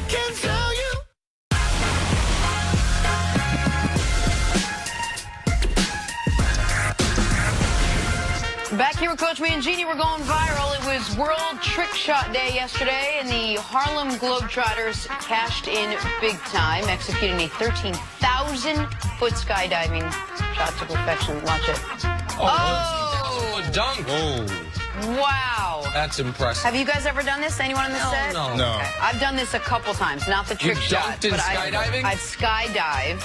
can tell you. Back here with Coach Mangini, we're going viral. It was World Trick Shot Day yesterday, and the Harlem Globetrotters cashed in big time, executing a 13,000-foot skydiving shot to perfection. Watch it. Oh! A dunk. Oh. Wow. That's impressive. Have you guys ever done this? Anyone on this set? No. Okay. I've done this a couple times, not the trick shot. You've dunked in but skydiving? I've skydived.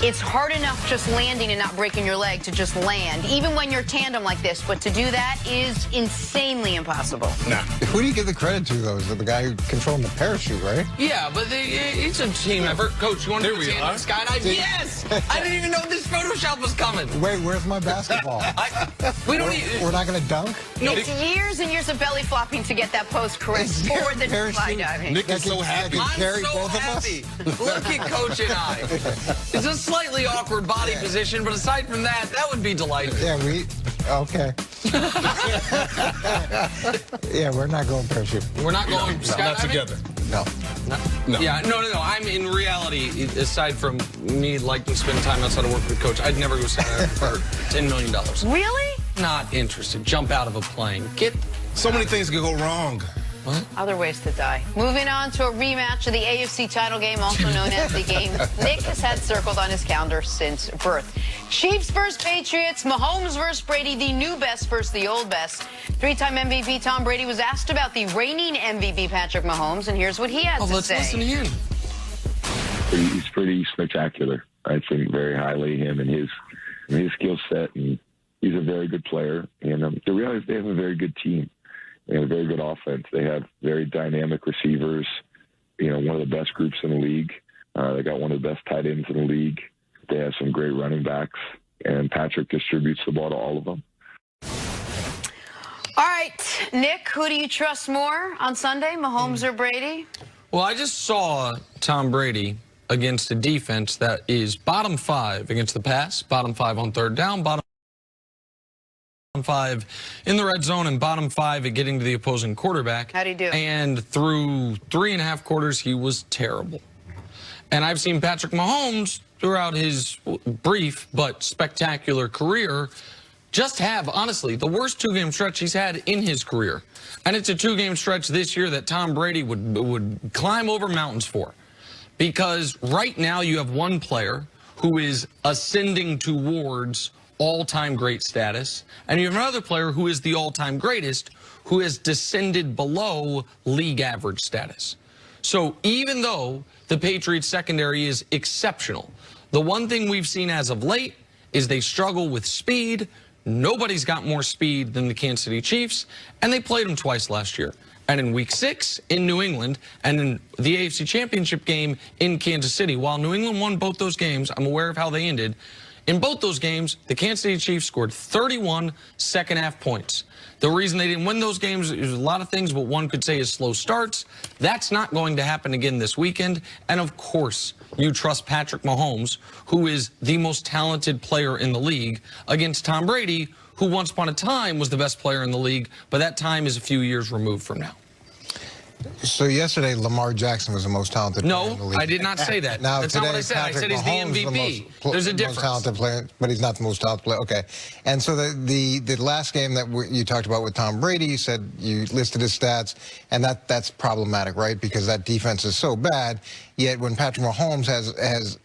It's hard enough just landing and not breaking your leg to just land, even when you're tandem like this. But to do that is insanely impossible. Nah. Who do you give the credit to, though? Is it the guy who controlling the parachute, right? Yeah, but it's a team effort. Coach, you want to do a tandem skydive? Yes! I didn't even know this Photoshop was coming. Wait, where's my basketball? We're not going to dunk? No. It's years and years of belly flopping to get that pose correct for the skydiving. Nick is so happy. I'm so happy. Look at Coach and I. It's a slightly awkward body position, but aside from that, that would be delightful. Yeah, okay. Yeah, we're not going parachute. We're not going skydiving? Not together. No. Yeah, no. I'm in reality, aside from me liking to spend time outside of work with Coach, I'd never go skydiving for $10 million. Really? Not interested. Jump out of a plane. So many things could go wrong. What? Other ways to die. Moving on to a rematch of the AFC title game, also known as the game Nick has had circled on his calendar since birth. Chiefs versus Patriots, Mahomes versus Brady, the new best versus the old best. Three-time MVP Tom Brady was asked about the reigning MVP Patrick Mahomes, and here's what he had to Let's say. listen in. He's pretty spectacular. I think very highly of him and his skill set, and he's a very good player. And the reality is they have a very good team. They have a very good offense. They have very dynamic receivers, one of the best groups in the league. They got one of the best tight ends in the league. They have some great running backs, and Patrick distributes the ball to all of them. All right, Nick, who do you trust more on Sunday, Mahomes or Brady? Well, I just saw Tom Brady against a defense that is bottom 5 against the pass, bottom 5 on third down, bottom 5 in the red zone, and bottom 5 at getting to the opposing quarterback. How'd he do? And through 3.5 quarters, he was terrible. And I've seen Patrick Mahomes throughout his brief but spectacular career just have, honestly, the worst 2-game stretch he's had in his career. And it's a 2-game stretch this year that Tom Brady would climb over mountains for. Because right now you have one player who is ascending towards all-time great status, and you have another player who is the all-time greatest who has descended below league average status. So even though the Patriots secondary is exceptional, the one thing we've seen as of late is they struggle with speed. Nobody's got more speed than the Kansas City Chiefs, and they played them twice last year. And in Week 6 in New England, and in the AFC Championship game in Kansas City, while New England won both those games, I'm aware of how they ended. In both those games, the Kansas City Chiefs scored 31 second-half points. The reason they didn't win those games is a lot of things, but one could say is slow starts. That's not going to happen again this weekend. And, of course, you trust Patrick Mahomes, who is the most talented player in the league, against Tom Brady, who once upon a time was the best player in the league, but that time is a few years removed from now. So yesterday, Lamar Jackson was the most talented player in the league. No, I did not say that. Now, that's not what I said. Patrick I said he's Mahomes the MVP. There's a difference. Most talented player, but he's not the most talented player. Okay. And so the last game that you talked about with Tom Brady, you said you listed his stats, and that's problematic, right? Because that defense is so bad. Yet when Patrick Mahomes has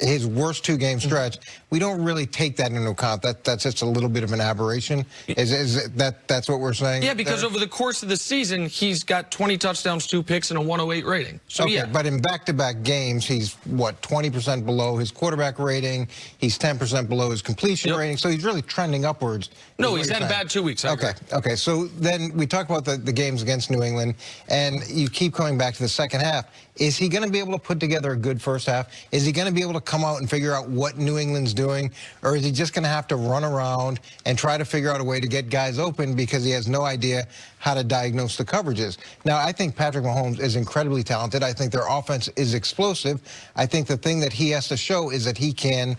his worst 2-game stretch, we don't really take that into account. That's just a little bit of an aberration. That's what we're saying? Yeah, because over the course of the season, he's got 20 touchdowns, 2 picks, and a 108 rating. So, okay, yeah. But in back-to-back games, he's, what, 20% below his quarterback rating. He's 10% below his completion rating. So he's really trending upwards. No, he's had a bad 2 weeks. Okay. So then we talk about the games against New England, and you keep coming back to the second half. Is he going to be able to put together a good first half? Is he going to be able to come out and figure out what New England's doing? Or is he just going to have to run around and try to figure out a way to get guys open because he has no idea how to diagnose the coverages. Now, I think Patrick Mahomes is incredibly talented. I think their offense is explosive. I think the thing that he has to show is that he can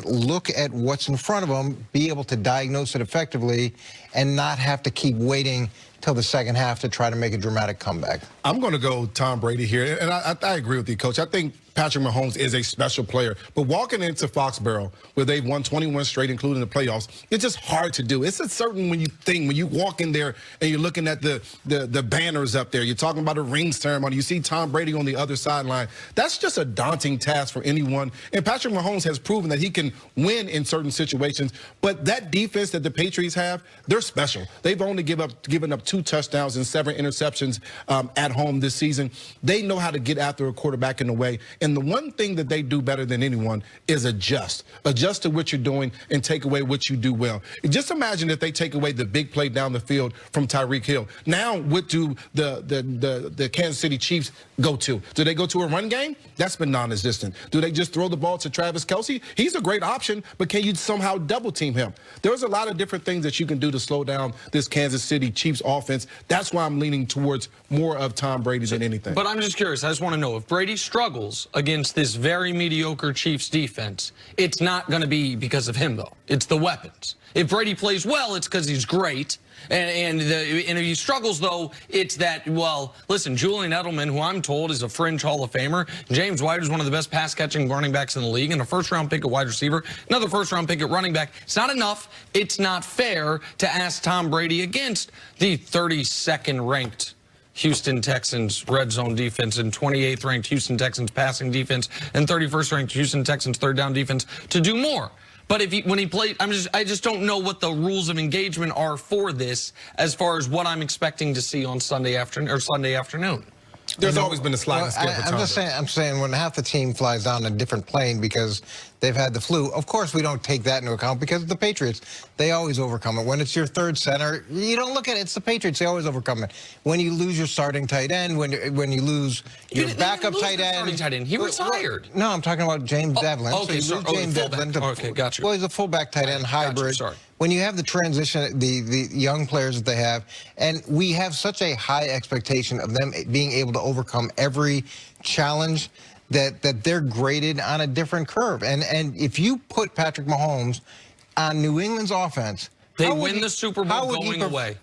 look at what's in front of him, be able to diagnose it effectively, and not have to keep waiting till the second half to try to make a dramatic comeback. I'm going to go Tom Brady here, and I agree with you, Coach. I think Patrick Mahomes is a special player, but walking into Foxborough, where they've won 21 straight, including the playoffs, it's just hard to do. It's a certain when you walk in there and you're looking at the banners up there, you're talking about a ring ceremony, you see Tom Brady on the other sideline. That's just a daunting task for anyone. And Patrick Mahomes has proven that he can win in certain situations, but that defense that the Patriots have, they're special. They've only given up 2 touchdowns and 7 interceptions at home this season. They know how to get after a quarterback in the way. And the one thing that they do better than anyone is adjust. Adjust to what you're doing and take away what you do well. Just imagine if they take away the big play down the field from Tyreek Hill. Now, what do the Kansas City Chiefs go to? Do they go to a run game? That's been non-existent. Do they just throw the ball to Travis Kelce? He's a great option, but can you somehow double team him? There's a lot of different things that you can do to slow down this Kansas City Chiefs offense. That's why I'm leaning towards more of Tom Brady than anything. But I'm just curious. I just want to know, if Brady struggles against this very mediocre Chiefs defense, it's not going to be because of him, though. It's the weapons. If Brady plays well, it's because he's great. And if he struggles, though, it's that, well, listen, Julian Edelman, who I'm told is a fringe Hall of Famer, James White is one of the best pass-catching running backs in the league, and a first-round pick at wide receiver, another first-round pick at running back. It's not enough. It's not fair to ask Tom Brady against the 32nd ranked Houston Texans red zone defense and 28th ranked Houston Texans passing defense and 31st ranked Houston Texans third down defense to do more. But when he played, I just don't know what the rules of engagement are for this as far as what I'm expecting to see on Sunday afternoon. There's always been a sliding scale for Tom Brady. I'm saying when half the team flies down a different plane because they've had the flu, of course we don't take that into account because the Patriots, they always overcome it. When it's your third center, you don't look at it. It's the Patriots. They always overcome it. When you lose your starting tight end, when you lose your backup tight end. He retired. No, I'm talking about James Devlin. Okay, so you lose James Devlin. Okay, gotcha. Well, he's a fullback tight end hybrid. Sorry. When you have the transition, the young players that they have, and we have such a high expectation of them being able to overcome every challenge, that they're graded on a different curve. And if you put Patrick Mahomes on New England's offense, they win the Super Bowl going away.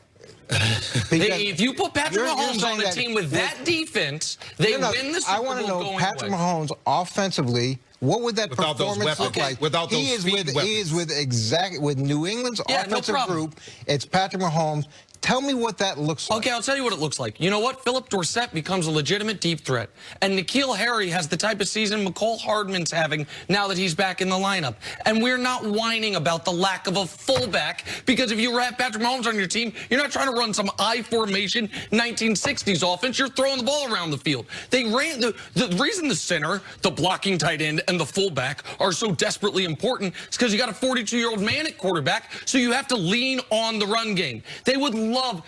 If you put Patrick Mahomes on a team with that defense, they win the Super Bowl going away. I want to know Patrick Mahomes offensively. What would that performance look like? Without those weapons. He is with New England's offensive group. It's Patrick Mahomes. Tell me what that looks like. Okay, I'll tell you what it looks like. You know what? Philip Dorsett becomes a legitimate deep threat. And N'Keal Harry has the type of season McCole Hardman's having now that he's back in the lineup. And we're not whining about the lack of a fullback, because if you have Patrick Mahomes on your team, you're not trying to run some I formation 1960s offense. You're throwing the ball around the field. They ran the reason the center, the blocking tight end, and the fullback are so desperately important is because you got a 42-year-old man at quarterback, so you have to lean on the run game. They would love.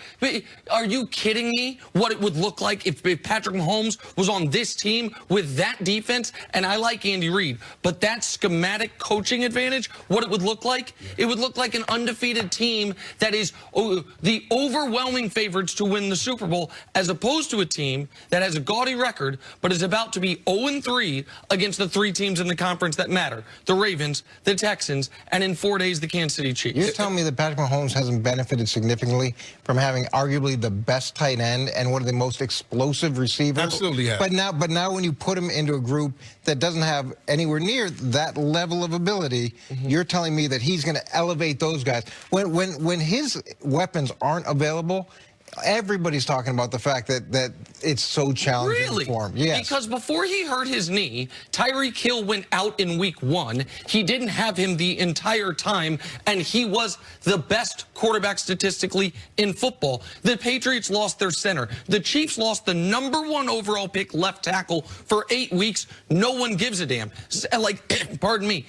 Are you kidding me? What it would look like if Patrick Mahomes was on this team with that defense? And I like Andy Reid, but that schematic coaching advantage, what it would look like? It would look like an undefeated team that is the overwhelming favorites to win the Super Bowl, as opposed to a team that has a gaudy record but is about to be 0-3 against the 3 teams in the conference that matter: the Ravens, the Texans, and in 4 days, the Kansas City Chiefs. You're telling me that Patrick Mahomes hasn't benefited significantly from having arguably the best tight end and one of the most explosive receivers? Absolutely, yeah. But now when you put him into a group that doesn't have anywhere near that level of ability, you're telling me that he's going to elevate those guys. When his weapons aren't available, everybody's talking about the fact that it's so challenging for him. Yes. Because before he hurt his knee, Tyreek Hill went out in week 1. He didn't have him the entire time, and he was the best quarterback statistically in football. The Patriots lost their center. The Chiefs lost the #1 overall pick left tackle for 8 weeks. No one gives a damn. Like, pardon me.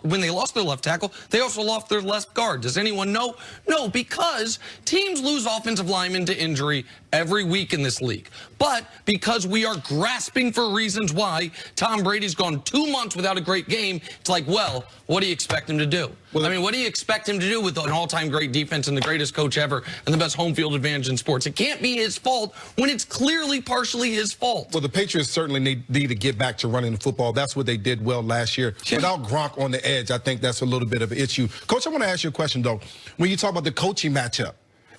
When they lost their left tackle, they also lost their left guard. Does anyone know? No, because teams lose offensive linemen time into injury every week in this league. But because we are grasping for reasons why Tom Brady's gone 2 months without a great game, it's like, well, what do you expect him to do? Well, I mean, what do you expect him to do with an all-time great defense and the greatest coach ever and the best home field advantage in sports? It can't be his fault when it's clearly partially his fault. Well, the Patriots certainly need to get back to running the football. That's what they did well last year. Yeah. Without Gronk on the edge, I think that's a little bit of an issue. Coach, I want to ask you a question, though. When you talk about the coaching matchup,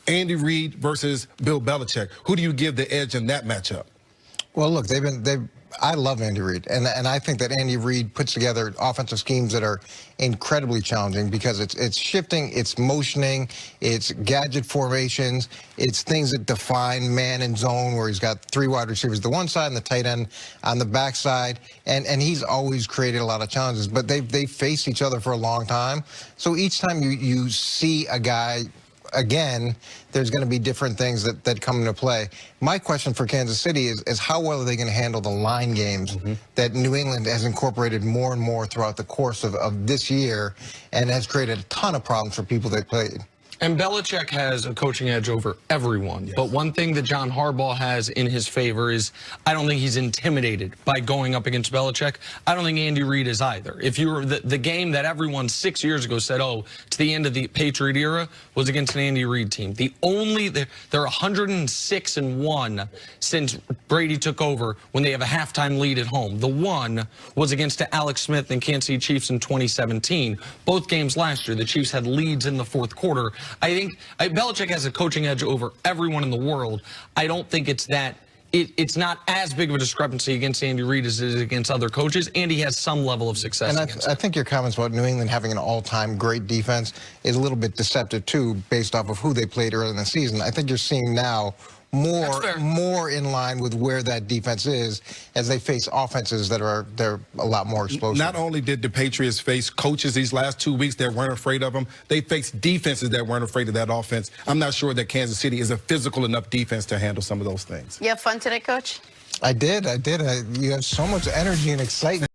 Andy Reid versus Bill Belichick, who do you give the edge in that matchup? Well, look, I love Andy Reid, and I think that Andy Reid puts together offensive schemes that are incredibly challenging because it's shifting, it's motioning, it's gadget formations, it's things that define man and zone, where he's got 3 wide receivers to one side and the tight end on the backside, and he's always created a lot of challenges. But they've faced each other for a long time, so each time you see a guy again, there's going to be different things that come into play. My question for Kansas City is how well are they going to handle the line games that New England has incorporated more and more throughout the course of this year and has created a ton of problems for people they played. And Belichick has a coaching edge over everyone. Yes. But one thing that John Harbaugh has in his favor is I don't think he's intimidated by going up against Belichick. I don't think Andy Reid is either. If you were the game that everyone 6 years ago said, oh, to the end of the Patriot era, was against an Andy Reid team. They're 106-1 since Brady took over when they have a halftime lead at home. The one was against the Alex Smith and Kansas City Chiefs in 2017. Both games last year, the Chiefs had leads in the fourth quarter. I think Belichick has a coaching edge over everyone in the world. I don't think it's that. It's not as big of a discrepancy against Andy Reid as it is against other coaches, and he has some level of success against I think your comments about New England having an all-time great defense is a little bit deceptive, too, based off of who they played early in the season. I think you're seeing now more in line with where that defense is as they face offenses they're a lot more explosive. Not only did the Patriots face coaches these last 2 weeks that weren't afraid of them, they faced defenses that weren't afraid of that offense. I'm not sure that Kansas City is a physical enough defense to handle some of those things. You have fun today, Coach? I did. You have so much energy and excitement.